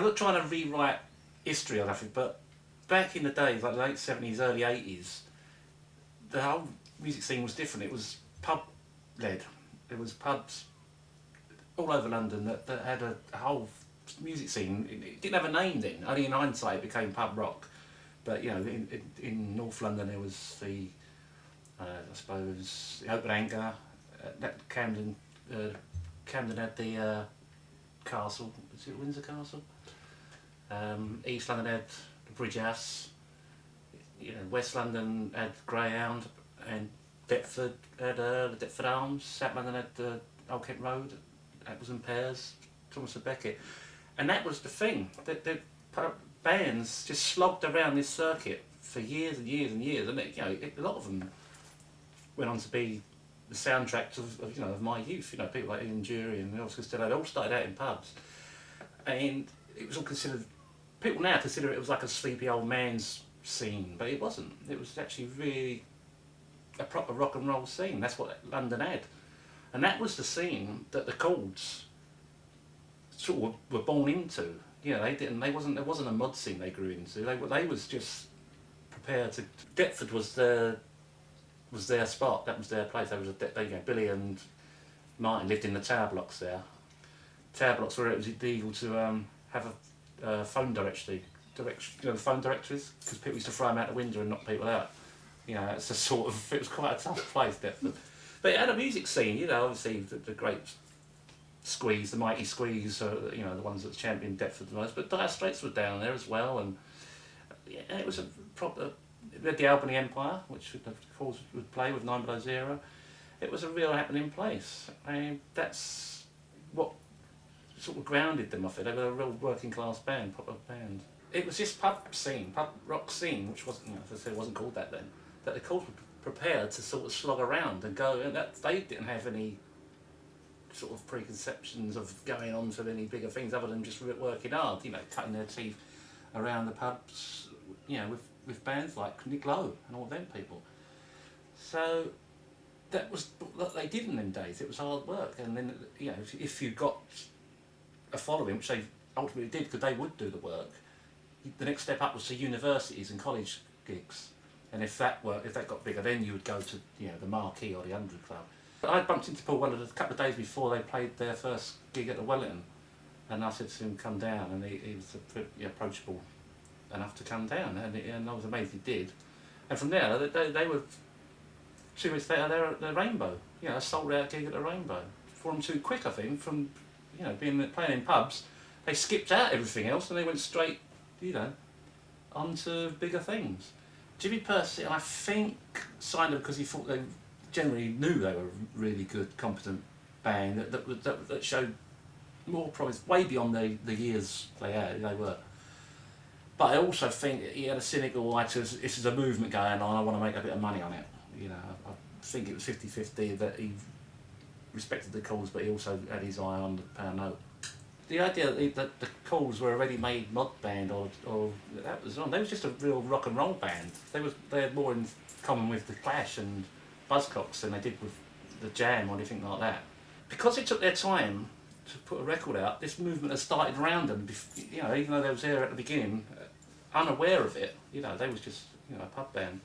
I'm not trying to rewrite history or nothing, but back in the days, like the late 70s, early 80s, the whole music scene was different. It was pub led. There was pubs all over London that had a whole music scene. It didn't have a name then. Only in hindsight it became pub rock. But you know, in North London there was the, I suppose, the Open Anchor. That Camden had the castle. Is it Windsor Castle? East London had the Bridge House. You know, West London had Greyhound, and Deptford had the Deptford Arms. South London had the Old Kent Road. That was in Pears, Thomas and Beckett, and that was the thing. The bands just slogged around this circuit for years and years and years, and a lot of them went on to be the soundtracks of my youth. You know, people like Ian Dury and Elvis Costello. They all started out in pubs, and it was all considered. People now consider it was like a sleepy old man's scene, but it wasn't. It was actually really a proper rock and roll scene. That's what London had, and that was the scene that the Chords sort of were born into. You know, they didn't. They wasn't. There wasn't a mod scene they grew into. They was just prepared to. Deptford was their spot. That was their place. Billy and Martin lived in the tower blocks there. Tower blocks where it was illegal to have a phone directory. The phone directories, because people used to throw them out the window and knock people out. You know, it's a sort of. It was quite a tough place, Deptford. But it had a music scene. You know, obviously the great Squeeze, the mighty Squeeze, you know, the ones that championed Deptford the most. But Dire Straits were down there as well, and yeah, it was a proper. We had the Albany Empire, which of course would play with 9 Below Zero. It was a real happening place, and that's what sort of grounded them off it. They were a real working class band, proper band. It was just pub rock scene, which wasn't, you know, as I said, it wasn't called that then. That the Chords were prepared to sort of slog around and go, and that they didn't have any sort of preconceptions of going on to any bigger things other than just working hard. You know, cutting their teeth around the pubs. You know, with bands like Nick Lowe and all them people. So that was what they did in them days. It was hard work, and then, you know, if you got a following, which they ultimately did, because they would do the work, the next step up was to universities and college gigs, and if that got bigger, then you would go to, you know, the Marquee or the 100 Club. I bumped into Paul Weller a couple of days before they played their first gig at the Wellington, and I said to him, come down, and he was pretty approachable enough to come down, and I was amazed he did. And from there, they were 2 weeks later, they're at the Rainbow, you know, a sold out gig at the Rainbow. For them too quick, I think, from, you know, playing in pubs, they skipped out everything else and they went straight, you know, onto bigger things. Jimmy Percy, I think, signed them because he thought they generally knew they were a really good, competent band that showed more promise, way beyond the years they were. But I also think he had a cynical eye to, this is a movement going on, I want to make a bit of money on it. You know, I think it was 50-50 that he respected the Chords, but he also had his eye on the pound note. The idea that the Chords were a ready-made mod band, or that was wrong. They was just a real rock and roll band. They had more in common with the Clash and Buzzcocks than they did with the Jam or anything like that. Because it took their time to put a record out, this movement has started around them. You know, even though they was there at the beginning, unaware of it. You know, they was just, you know, a pub band.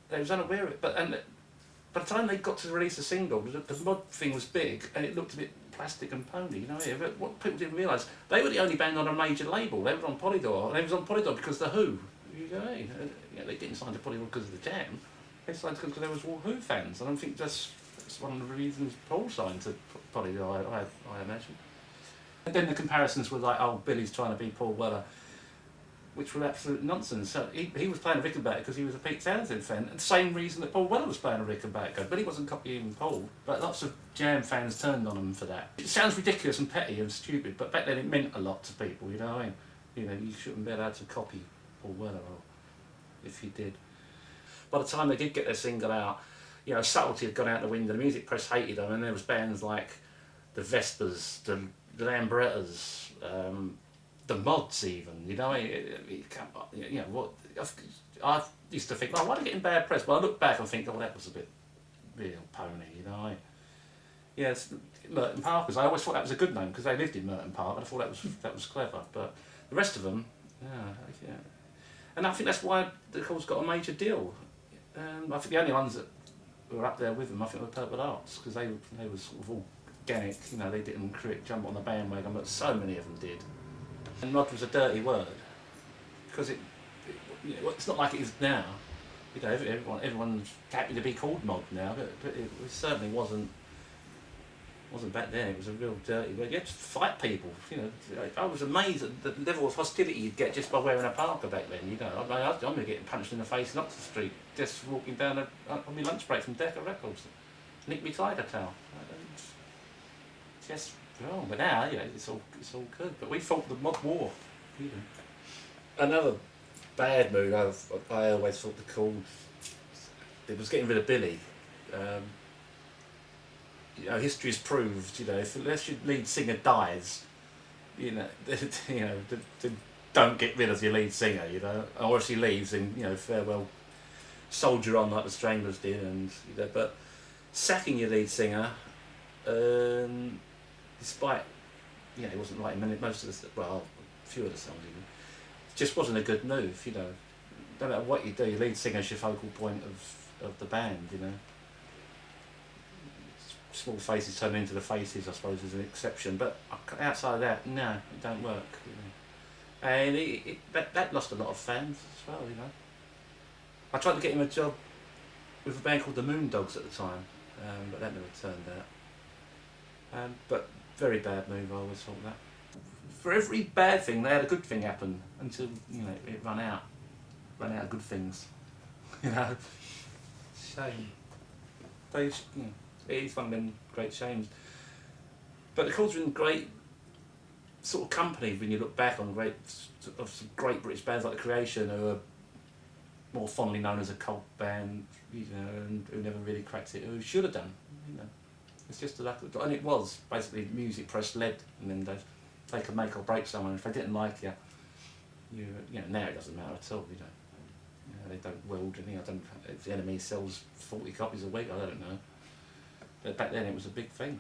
They was unaware of it, but by the time they got to release a single, the mod thing was big and it looked a bit plastic and pony, you know. But what people didn't realise, they were the only band on a major label. They were on Polydor, and they was on Polydor because the Who. You know, they didn't sign to Polydor because of the Jam. They signed because they was all Who fans, and I think that's one of the reasons Paul signed to Polydor, I imagine. And then the comparisons were like, oh, Billy's trying to be Paul Weller, which were absolute nonsense. So he was playing a Rickenbacker because he was a Pete Townsend fan, and the same reason that Paul Weller was playing a Rickenbacker. Billy wasn't copying Paul, but lots of Jam fans turned on him for that. It sounds ridiculous and petty and stupid, but back then it meant a lot to people, you know what I mean? You know, you shouldn't be allowed to copy Paul Weller, or if you did. By the time they did get their single out, you know, Subtlety had gone out the window, the music press hated them, and there was bands like the Vespers, the Lambrettas, the Mods even, you know, you know what, I used to think, oh, why are they getting bad press? But I look back and think, oh, that was a bit real pony, you know. Yes, Merton Parkers. I always thought that was a good name because they lived in Merton Park. I thought that was clever. But the rest of them, yeah. And I think that's why the Chords got a major deal. I think the only ones that were up there with them, I think, were Purple Arts because they were sort of organic. You know, they didn't jump on the bandwagon, but so many of them did. And mod was a dirty word because it's not like it is now. You know, everyone's happy to be called mod now, but it certainly wasn't back then. It was a real dirty word. You had to fight people. You know, I was amazed at the level of hostility you'd get just by wearing a parka back then. You know, I'm getting punched in the face in Oxford Street just walking down on my lunch break from Decca Records. Nick me tiger towel. Just wrong. But now, you know, it's all good. But we fought the mod war. You know. Another bad move. I always thought the Chords. It was getting rid of Billy. You know, history has proved, you know, unless your lead singer dies, you know, don't get rid of your lead singer, you know, or if he leaves, then, you know, farewell, soldier on like the Stranglers did, and, you know, but sacking your lead singer, despite, you know, it wasn't like most of the, well, a few of the songs even, it just wasn't a good move, you know. No matter what you do, your lead singer's your focal point of the band, you know. Small faces turn into the faces, I suppose, is an exception, but outside of that, no, it don't work. You know. And that lost a lot of fans as well, you know. I tried to get him a job with a band called the Moondogs at the time, but that never turned out. But very bad move, I always thought that. For every bad thing, they had a good thing happen until, you know, it ran out of good things. You know, shame. You know, it is one of them great shames. But the Chords were in great sort of company when you look back on some great British bands like The Creation, who are more fondly known as a cult band, you know, and who never really cracked it, who should have done, you know. It's just a lack of, and it was basically music press led in them days. They could make or break someone. If they didn't like you, you know, now it doesn't matter at all, you know. You know, they don't weld anything. If the Enemy sells 40 copies a week, I don't know. But back then it was a big thing.